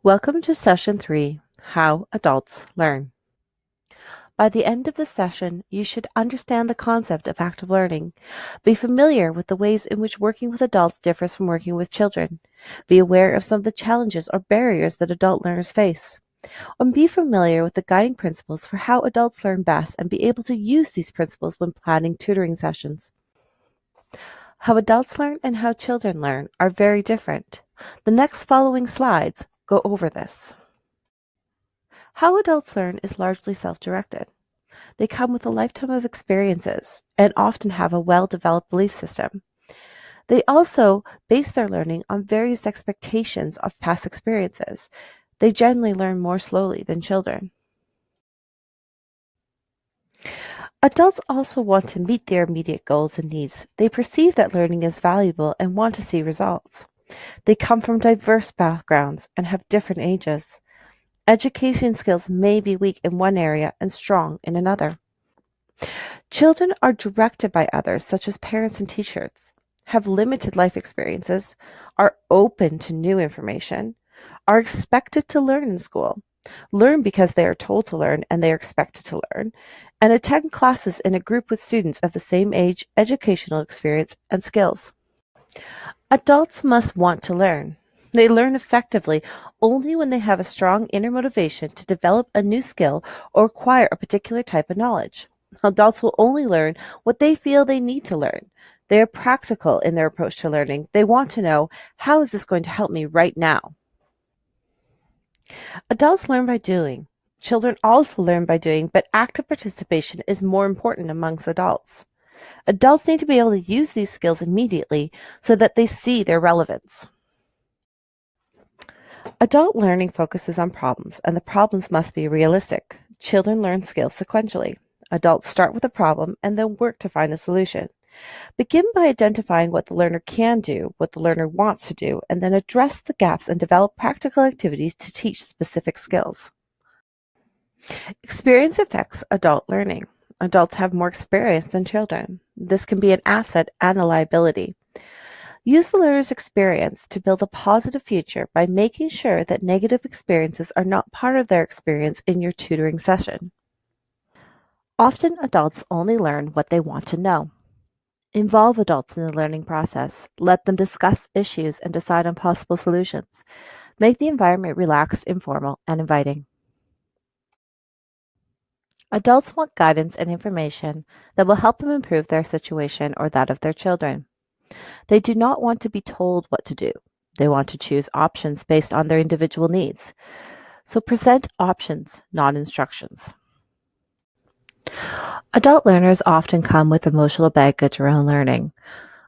Welcome to Session 3, How Adults Learn. By the end of the session, you should understand the concept of active learning, be familiar with the ways in which working with adults differs from working with children, be aware of some of the challenges or barriers that adult learners face, and be familiar with the guiding principles for how adults learn best and be able to use these principles when planning tutoring sessions. How adults learn and how children learn are very different. The next following slides go over this. How adults learn is largely self-directed. They come with a lifetime of experiences and often have a well-developed belief system. They also base their learning on various expectations of past experiences. They generally learn more slowly than children. Adults also want to meet their immediate goals and needs. They perceive that learning is valuable and want to see results. They come from diverse backgrounds and have different ages. Education skills may be weak in one area and strong in another. Children are directed by others, such as parents and teachers, have limited life experiences, are open to new information, are expected to learn in school, learn because they are told to learn and they are expected to learn, and attend classes in a group with students of the same age, educational experience, and skills. Adults must want to learn. They learn effectively only when they have a strong inner motivation to develop a new skill or acquire a particular type of knowledge. Adults will only learn what they feel they need to learn. They are practical in their approach to learning. They want to know, how is this going to help me right now? Adults learn by doing. Children also learn by doing, but active participation is more important amongst adults. Adults need to be able to use these skills immediately so that they see their relevance. Adult learning focuses on problems, and the problems must be realistic. Children learn skills sequentially. Adults start with a problem and then work to find a solution. Begin by identifying what the learner can do, what the learner wants to do, and then address the gaps and develop practical activities to teach specific skills. Experience affects adult learning. Adults have more experience than children. This can be an asset and a liability. Use the learner's experience to build a positive future by making sure that negative experiences are not part of their experience in your tutoring session. Often adults only learn what they want to know. Involve adults in the learning process. Let them discuss issues and decide on possible solutions. Make the environment relaxed, informal, and inviting. Adults want guidance and information that will help them improve their situation or that of their children. They do not want to be told what to do. They want to choose options based on their individual needs. So present options, not instructions. Adult learners often come with emotional baggage around learning,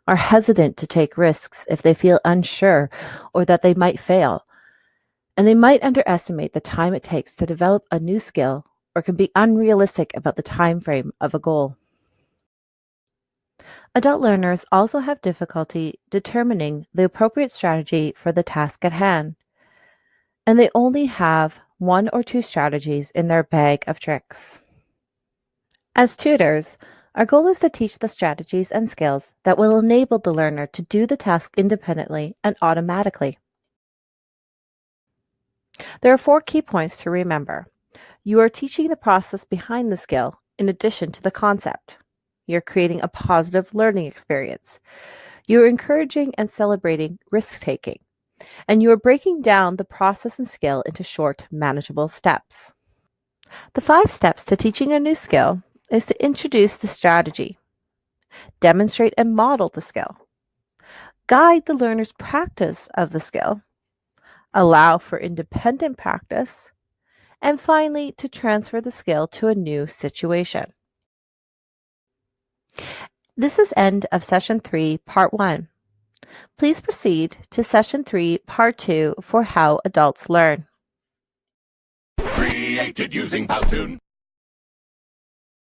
are hesitant to take risks if they feel unsure or that they might fail, and they might underestimate the time it takes to develop a new skill or can be unrealistic about the time frame of a goal. Adult learners also have difficulty determining the appropriate strategy for the task at hand, and they only have one or two strategies in their bag of tricks. As tutors, our goal is to teach the strategies and skills that will enable the learner to do the task independently and automatically. There are 4 key points to remember. You are teaching the process behind the skill in addition to the concept. You're creating a positive learning experience. You're encouraging and celebrating risk-taking. And you are breaking down the process and skill into short, manageable steps. The 5 steps to teaching a new skill is to introduce the strategy, demonstrate and model the skill, guide the learner's practice of the skill, allow for independent practice, and finally, to transfer the skill to a new situation. This is end of Session 3, Part 1. Please proceed to Session 3, Part 2 for How Adults Learn. Created using Powtoon.